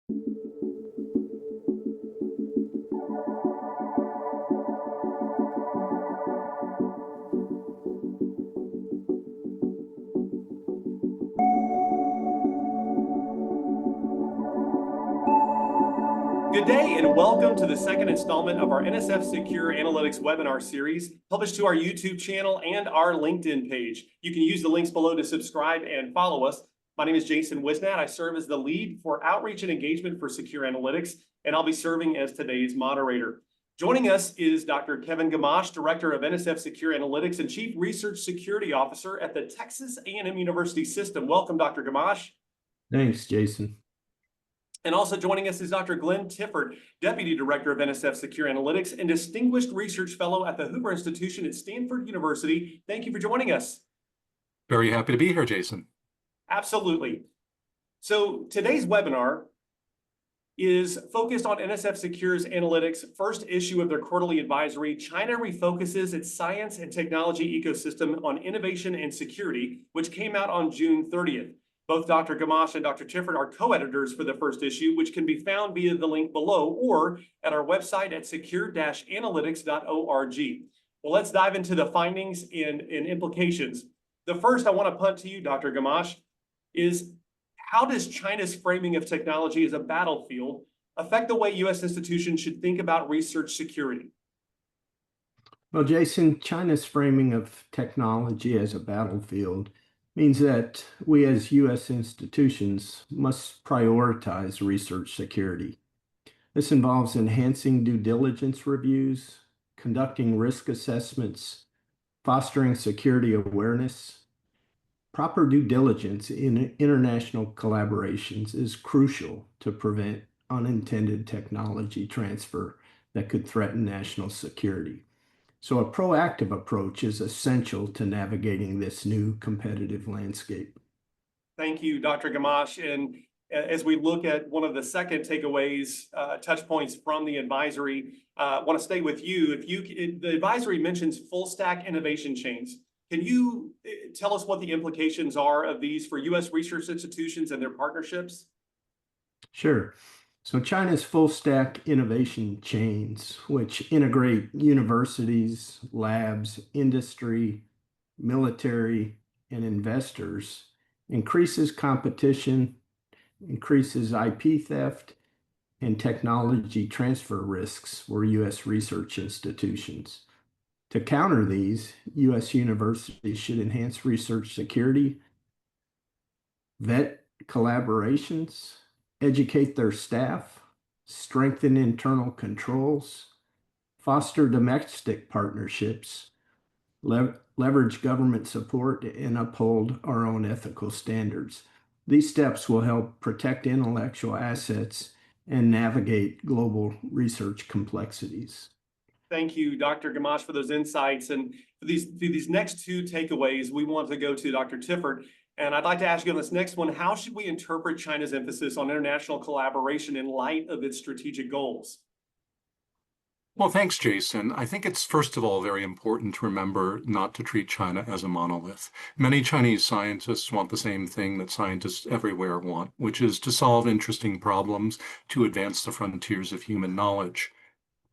Good day and welcome to the second installment of our NSF SECURE Analytics webinar series, published to our YouTube channel and our LinkedIn page. You can use the links below to subscribe and follow us. My name is Jason Wisnat. I serve as the lead for outreach and engagement for Secure Analytics, and I'll be serving as today's moderator. Joining us is Dr. Kevin Gamache, Director of NSF SECURE Analytics and Chief Research Security Officer at the Texas A&M University system. Welcome, Dr. Gamache. Thanks, Jason. And also joining us is Dr. Glenn Tiffert, Deputy Director of NSF SECURE Analytics and Distinguished Research Fellow at the Hoover Institution at Stanford University. Thank you for joining us. Very happy to be here, Jason. Absolutely. So today's webinar is focused on NSF SECURE's Analytics' first issue of their quarterly advisory, China Refocuses its Science and Technology Ecosystem on Innovation and Security, which came out on June 30th. Both Dr. Gamache and Dr. Tiffert are co-editors for the first issue, which can be found via the link below or at our website at secure-analytics.org. Well, let's dive into the findings and implications. The first I want to punt to you, Dr. Gamache, is how does China's framing of technology as a battlefield affect the way U.S. institutions should think about research security? Well, Jason, China's framing of technology as a battlefield means that we as U.S. institutions must prioritize research security. This involves enhancing due diligence reviews, conducting risk assessments, fostering security awareness. Proper due diligence in international collaborations is crucial to prevent unintended technology transfer that could threaten national security. So a proactive approach is essential to navigating this new competitive landscape. Thank you, Dr. Gamache. And as we look at one of the second takeaways, touch points from the advisory, I want to stay with you. The advisory mentions full stack innovation chains. Can you tell us what the implications are of these for U.S. research institutions and their partnerships? Sure. So China's full stack innovation chains, which integrate universities, labs, industry, military, and investors, increases competition, increases IP theft, and technology transfer risks for U.S. research institutions. To counter these, U.S. universities should enhance research security, vet collaborations, educate their staff, strengthen internal controls, foster domestic partnerships, leverage government support, and uphold our own ethical standards. These steps will help protect intellectual assets and navigate global research complexities. Thank you, Dr. Gamache, for those insights. And for these next two takeaways, we want to go to Dr. Tiffert. And I'd like to ask you on this next one, how should we interpret China's emphasis on international collaboration in light of its strategic goals? Well, thanks, Jason. I think it's, first of all, very important to remember not to treat China as a monolith. Many Chinese scientists want the same thing that scientists everywhere want, which is to solve interesting problems, to advance the frontiers of human knowledge.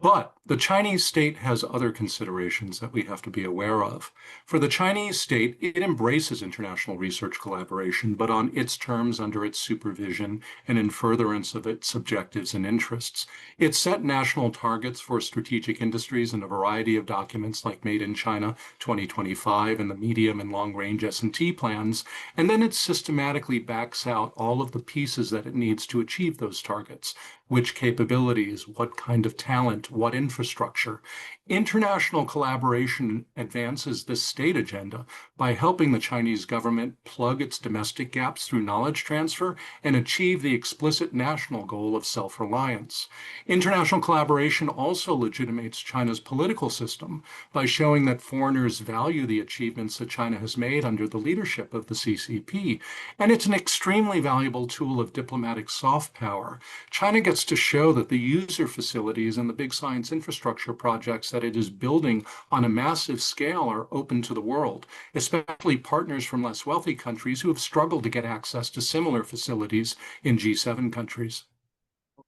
But the Chinese state has other considerations that we have to be aware of. For the Chinese state, it embraces international research collaboration, but on its terms, under its supervision, and in furtherance of its objectives and interests. It set national targets for strategic industries in a variety of documents like Made in China 2025 and the medium and long-range S&T plans, and then it systematically backs out all of the pieces that it needs to achieve those targets. Which capabilities, what kind of talent, what infrastructure. International collaboration advances this state agenda by helping the Chinese government plug its domestic gaps through knowledge transfer and achieve the explicit national goal of self-reliance. International collaboration also legitimates China's political system by showing that foreigners value the achievements that China has made under the leadership of the CCP. And it's an extremely valuable tool of diplomatic soft power. China gets to show that the user facilities and the big science infrastructure projects that it is building on a massive scale are open to the world, especially partners from less wealthy countries who have struggled to get access to similar facilities in G7 countries.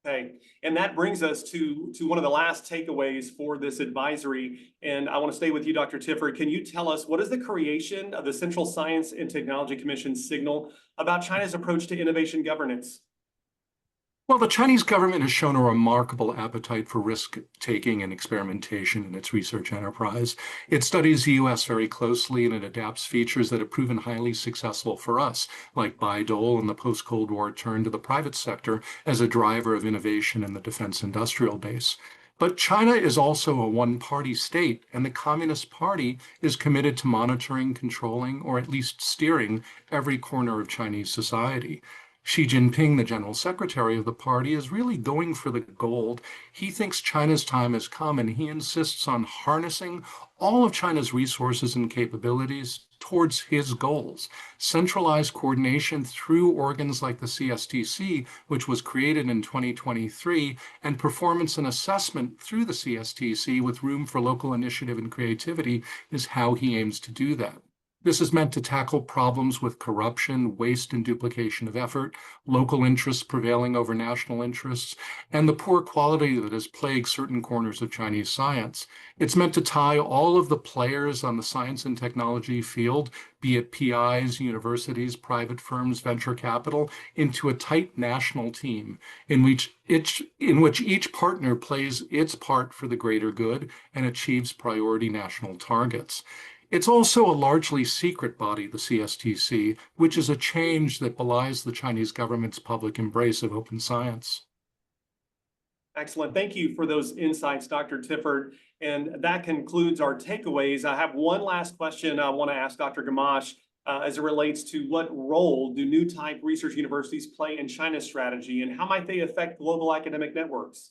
Okay, and that brings us to one of the last takeaways for this advisory. And I want to stay with you, Dr. Tiffert. Can you tell us what is the creation of the Central Science and Technology Commission signal about China's approach to innovation governance? Well, the Chinese government has shown a remarkable appetite for risk-taking and experimentation in its research enterprise. It studies the U.S. very closely and it adapts features that have proven highly successful for us, like Baidol and the post-Cold War turn to the private sector as a driver of innovation in the defense industrial base. But China is also a one-party state, and the Communist Party is committed to monitoring, controlling, or at least steering every corner of Chinese society. Xi Jinping, the general secretary of the party, is really going for the gold. He thinks China's time has come, and he insists on harnessing all of China's resources and capabilities towards his goals. Centralized coordination through organs like the CSTC, which was created in 2023, and performance and assessment through the CSTC with room for local initiative and creativity is how he aims to do that. This is meant to tackle problems with corruption, waste and duplication of effort, local interests prevailing over national interests, and the poor quality that has plagued certain corners of Chinese science. It's meant to tie all of the players on the science and technology field, be it PIs, universities, private firms, venture capital, into a tight national team in which each partner plays its part for the greater good and achieves priority national targets. It's also a largely secret body, the CSTC, which is a change that belies the Chinese government's public embrace of open science. Excellent. Thank you for those insights, Dr. Tiffert. And that concludes our takeaways. I have one last question I want to ask Dr. Gamache as it relates to what role do new type research universities play in China's strategy, and how might they affect global academic networks?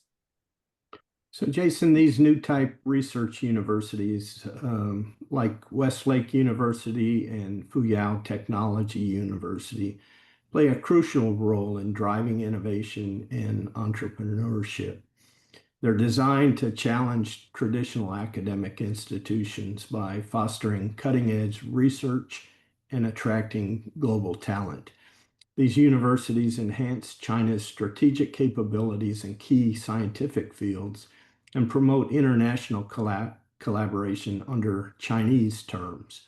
So, Jason, these new type research universities, like Westlake University and Fuyao Technology University, play a crucial role in driving innovation and entrepreneurship. They're designed to challenge traditional academic institutions by fostering cutting-edge research and attracting global talent. These universities enhance China's strategic capabilities in key scientific fields and promote international collaboration under Chinese terms.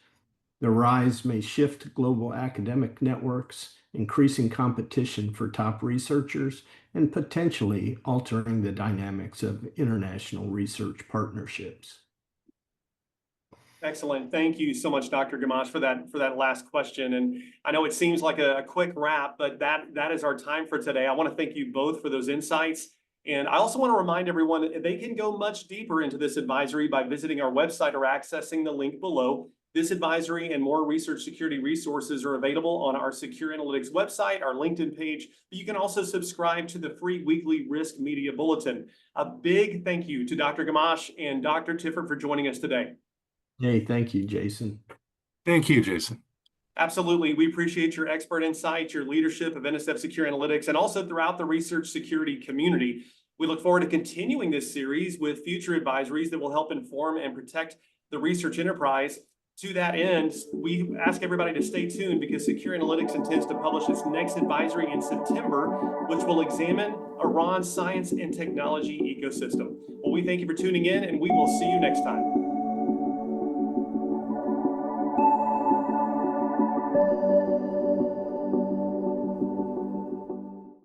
The rise may shift global academic networks, increasing competition for top researchers and potentially altering the dynamics of international research partnerships. Excellent. Thank you so much, Dr. Gamache, for that last question. And I know it seems like a quick wrap, but that is our time for today. I want to thank you both for those insights. And I also want to remind everyone that they can go much deeper into this advisory by visiting our website or accessing the link below. This advisory and more research security resources are available on our Secure Analytics website, our LinkedIn page, but you can also subscribe to the free weekly Risk Media Bulletin. A big thank you to Dr. Gamache and Dr. Tiffert for joining us today. Hey, thank you, Jason. Thank you, Jason. Absolutely. We appreciate your expert insight, your leadership of NSF Secure Analytics, and also throughout the research security community. We look forward to continuing this series with future advisories that will help inform and protect the research enterprise. To that end, we ask everybody to stay tuned because Secure Analytics intends to publish its next advisory in September, which will examine Iran's science and technology ecosystem. Well, we thank you for tuning in, and we will see you next time.